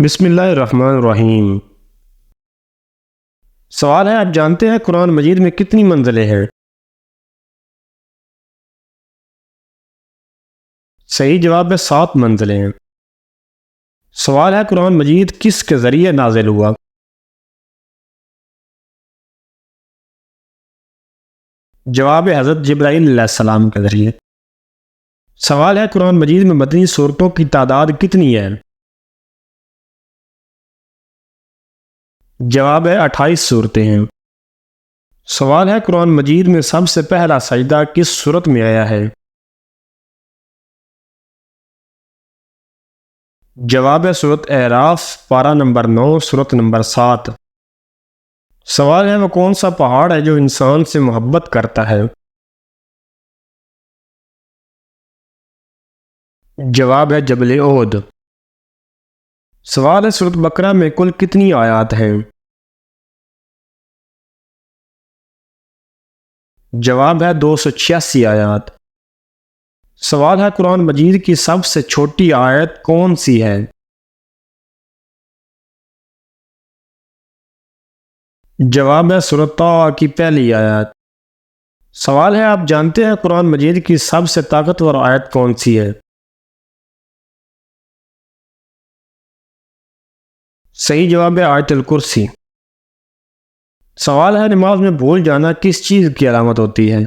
بسم اللہ الرحمن الرحیم۔ سوال ہے، آپ جانتے ہیں قرآن مجید میں کتنی منزلیں ہیں؟ صحیح جواب ہے 7 منزلیں ہیں۔ سوال ہے، قرآن مجید کس کے ذریعے نازل ہوا؟ جواب ہے حضرت جبرائیل علیہ السلام کے ذریعے۔ سوال ہے، قرآن مجید میں مدنی سورتوں کی تعداد کتنی ہے؟ جواب ہے 28 سورتیں ہیں۔ سوال ہے، قرآن مجید میں سب سے پہلا سجدہ کس سورت میں آیا ہے؟ جواب ہے سورت اعراف، پارہ نمبر 9، سورت نمبر 7۔ سوال ہے، وہ کون سا پہاڑ ہے جو انسان سے محبت کرتا ہے؟ جواب ہے جبل احد۔ سوال ہے، سورت بقرہ میں کل کتنی آیات ہیں؟ جواب ہے 286 آیات۔ سوال ہے، قرآن مجید کی سب سے چھوٹی آیت کون سی ہے؟ جواب ہے سورۃ طٰہٰ کی پہلی آیت۔ سوال ہے، آپ جانتے ہیں قرآن مجید کی سب سے طاقتور آیت کون سی ہے؟ صحیح جواب ہے آیت الکرسی۔ سوال ہے، نماز میں بھول جانا کس چیز کی علامت ہوتی ہے؟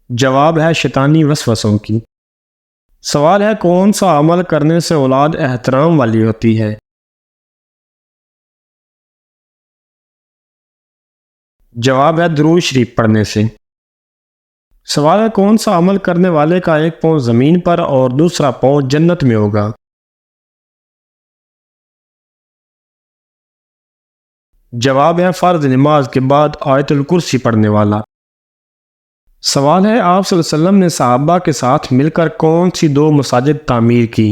جواب ہے شیطانی وسوسوں کی۔ سوال ہے، کون سا عمل کرنے سے اولاد احترام والی ہوتی ہے؟ جواب ہے درود شریف پڑھنے سے۔ سوال ہے، کون سا عمل کرنے والے کا ایک پاؤں زمین پر اور دوسرا پاؤں جنت میں ہوگا؟ جواب ہے فرض نماز کے بعد آیت الکرسی پڑھنے والا۔ سوال ہے، آپ صلی اللہ علیہ وسلم نے صحابہ کے ساتھ مل کر کون سی 2 مساجد تعمیر کی؟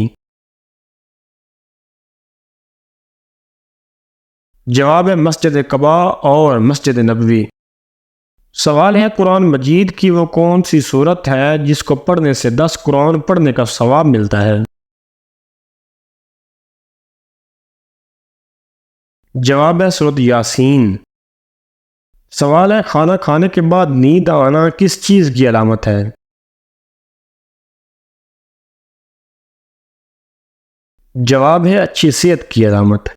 جواب ہے مسجد قباء اور مسجد نبوی۔ سوال ہے، قرآن مجید کی وہ کون سی سورت ہے جس کو پڑھنے سے 10 قرآن پڑھنے کا ثواب ملتا ہے؟ جواب ہے سورت یاسین۔ سوال ہے، کھانا کھانے کے بعد نیند آنا کس چیز کی علامت ہے؟ جواب ہے اچھی صحت کی علامت۔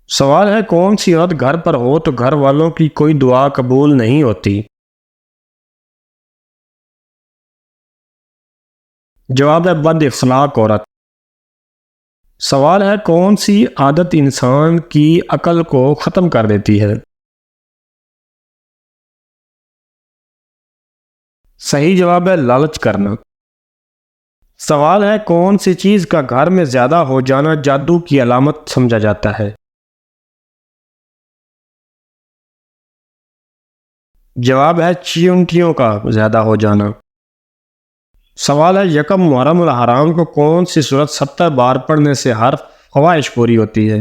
سوال ہے، کون سی عورت گھر پر ہو تو گھر والوں کی کوئی دعا قبول نہیں ہوتی؟ جواب ہے بد اخلاق عورت۔ سوال ہے، کون سی عادت انسان کی عقل کو ختم کر دیتی ہے؟ صحیح جواب ہے لالچ کرنا۔ سوال ہے، کون سی چیز کا گھر میں زیادہ ہو جانا جادو کی علامت سمجھا جاتا ہے؟ جواب ہے چیونٹیوں کا زیادہ ہو جانا۔ سوال ہے، یکم محرم الحرام کو کون سی سورت 70 بار پڑھنے سے ہر خواہش پوری ہوتی ہے؟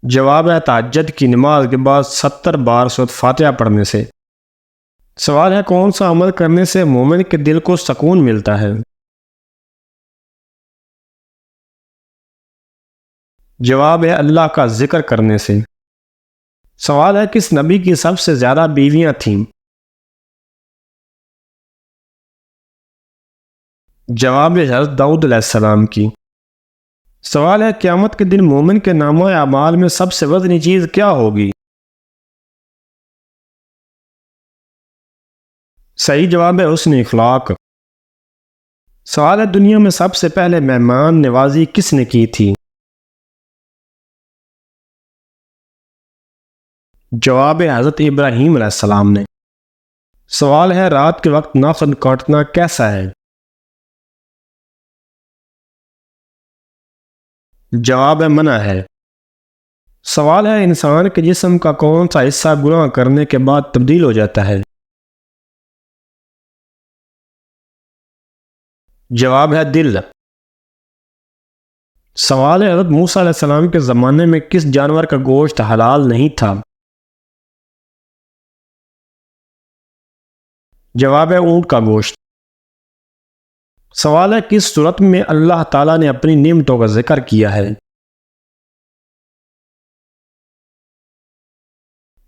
جواب ہے تہجد کی نماز کے بعد 70 بار سورت فاتحہ پڑھنے سے۔ سوال ہے، کون سا عمل کرنے سے مومن کے دل کو سکون ملتا ہے؟ جواب ہے اللہ کا ذکر کرنے سے۔ سوال ہے، کس نبی کی سب سے زیادہ بیویاں تھیں؟ جواب ہے حضرت داؤد علیہ السلام کی۔ سوال ہے، قیامت کے دن مومن کے نامہ اعمال میں سب سے وزنی چیز کیا ہوگی؟ صحیح جواب ہے حسن اخلاق۔ سوال ہے، دنیا میں سب سے پہلے مہمان نوازی کس نے کی تھی؟ جواب ہے حضرت ابراہیم علیہ السلام نے۔ سوال ہے، رات کے وقت ناخن کاٹنا کیسا ہے؟ جواب ہے منع ہے۔ سوال ہے، انسان کے جسم کا کون سا حصہ گناہ کرنے کے بعد تبدیل ہو جاتا ہے؟ جواب ہے دل۔ سوال ہے، حضرت موسیٰ علیہ السلام کے زمانے میں کس جانور کا گوشت حلال نہیں تھا؟ جواب ہے اونٹ کا گوشت۔ سوال ہے کس صورت میں اللہ تعالیٰ نے اپنی نعمتوں کا ذکر کیا ہے؟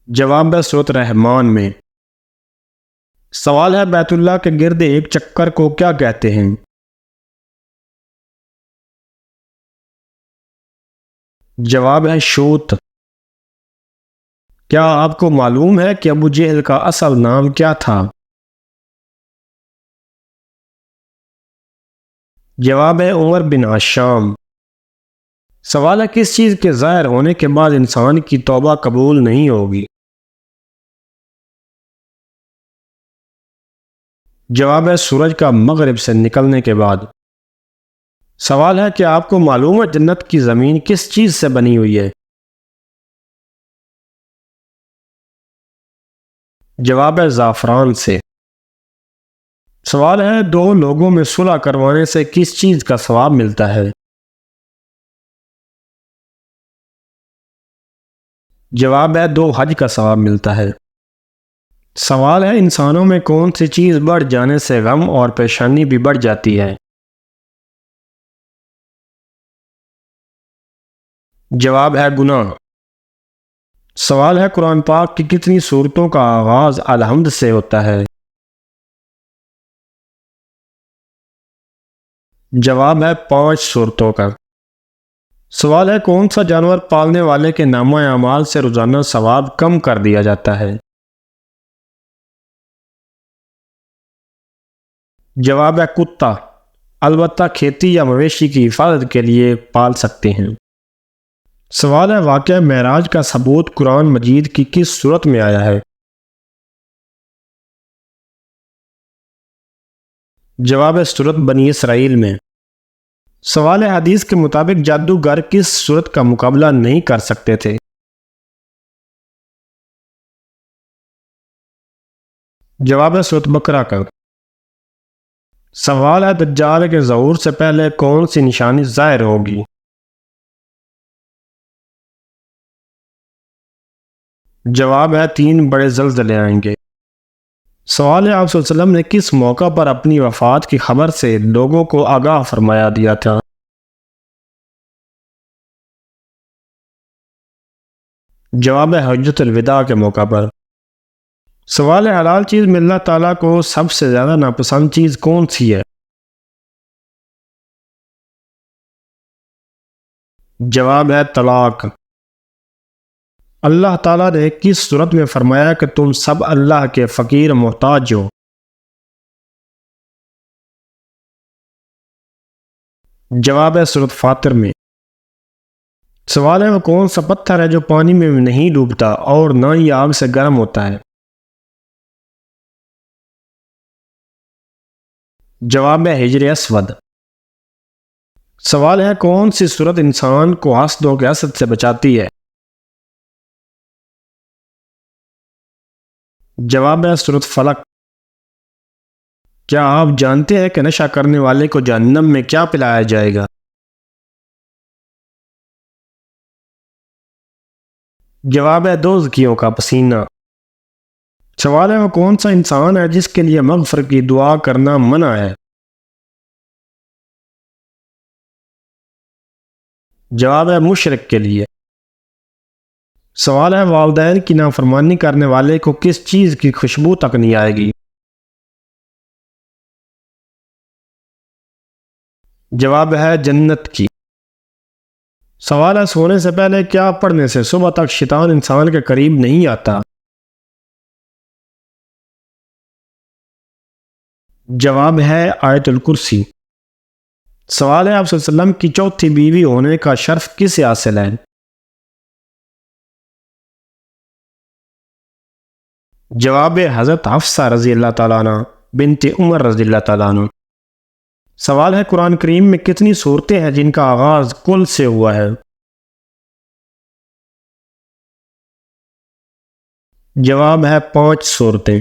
جواب ہے سورۃ رحمان میں۔ سوال ہے بیت اللہ کے گرد ایک چکر کو کیا کہتے ہیں؟ جواب ہے شوت۔ کیا آپ کو معلوم ہے کہ ابو جہل کا اصل نام کیا تھا؟ جواب ہے عمر بن عشام۔ سوال ہے کس چیز کے ظاہر ہونے کے بعد انسان کی توبہ قبول نہیں ہوگی؟ جواب ہے سورج کا مغرب سے نکلنے کے بعد۔ سوال ہے کہ آپ کو معلوم ہے جنت کی زمین کس چیز سے بنی ہوئی ہے؟ جواب ہے زعفران سے۔ سوال ہے دو لوگوں میں صلح کروانے سے کس چیز کا ثواب ملتا ہے؟ جواب ہے 2 حج کا ثواب ملتا ہے۔ سوال ہے انسانوں میں کون سی چیز بڑھ جانے سے غم اور پریشانی بھی بڑھ جاتی ہے؟ جواب ہے گناہ۔ سوال ہے قرآن پاک کی کتنی سورتوں کا آغاز الحمد سے ہوتا ہے؟ جواب ہے 5 سورتوں کا۔ سوال ہے کون سا جانور پالنے والے کے نامہ اعمال سے روزانہ ثواب کم کر دیا جاتا ہے؟ جواب ہے کتا، البتہ کھیتی یا مویشی کی حفاظت کے لیے پال سکتے ہیں۔ سوال ہے واقعہ معراج کا ثبوت قرآن مجید کی کس صورت میں آیا ہے؟ جواب ہے سورۃ بنی اسرائیل میں۔ سوال ہے حدیث کے مطابق جادوگر کس صورت کا مقابلہ نہیں کر سکتے تھے؟ جواب ہے سورۃ بقرہ کا۔ سوال ہے دجال کے ظہور سے پہلے کون سی نشانی ظاہر ہوگی؟ جواب ہے 3 بڑے زلزلے آئیں گے۔ سوال ہے آپ صلی اللہ علیہ وسلم نے کس موقع پر اپنی وفات کی خبر سے لوگوں کو آگاہ فرمایا دیا تھا؟ جواب ہے حجۃ الوداع کے موقع پر۔ سوال ہے حلال چیز میں اللہ تعالیٰ کو سب سے زیادہ ناپسند چیز کون سی ہے؟ جواب ہے طلاق۔ اللہ تعالیٰ نے کس صورت میں فرمایا کہ تم سب اللہ کے فقیر محتاج ہو؟ جواب ہے سورۃ فاطر میں۔ سوال ہے وہ کون سا پتھر ہے جو پانی میں نہیں ڈوبتا اور نہ ہی آگ سے گرم ہوتا ہے؟ جواب ہے حجر اسود۔ سوال ہے کون سی صورت انسان کو حسدوں کے حسد سے بچاتی ہے؟ جواب ہے سورۃ فلق۔ کیا آپ جانتے ہیں کہ نشہ کرنے والے کو جہنم میں کیا پلایا جائے گا؟ جواب ہے دوزخیوں کا پسینہ۔ سوال ہے وہ کون سا انسان ہے جس کے لیے مغفرت کی دعا کرنا منع ہے؟ جواب ہے مشرک کے لیے۔ سوال ہے والدین کی نافرمانی کرنے والے کو کس چیز کی خوشبو تک نہیں آئے گی؟ جواب ہے جنت کی۔ سوال ہے سونے سے پہلے کیا پڑھنے سے صبح تک شیطان انسان کے قریب نہیں آتا؟ جواب ہے آیت الکرسی۔ سوال ہے آپ صلی اللہ علیہ وسلم کی چوتھی بیوی ہونے کا شرف کسے حاصل ہے؟ جواب ہے حضرت حفصہ رضی اللہ تعالیٰ عنہ بنت عمر رضی اللہ تعالیٰ عنہ۔ سوال ہے قرآن کریم میں کتنی صورتیں ہیں جن کا آغاز کل سے ہوا ہے؟ جواب ہے 5 صورتیں۔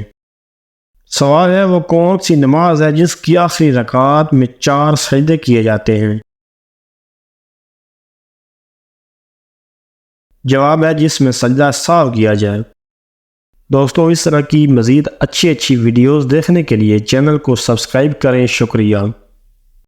سوال ہے وہ کون سی نماز ہے جس کی آخری رکعت میں 4 سجدے کیے جاتے ہیں؟ جواب ہے جس میں سجدہ سہو کیا جائے۔ دوستوں اس طرح کی مزید اچھی ویڈیوز دیکھنے کے لیے چینل کو سبسکرائب کریں. شکریہ.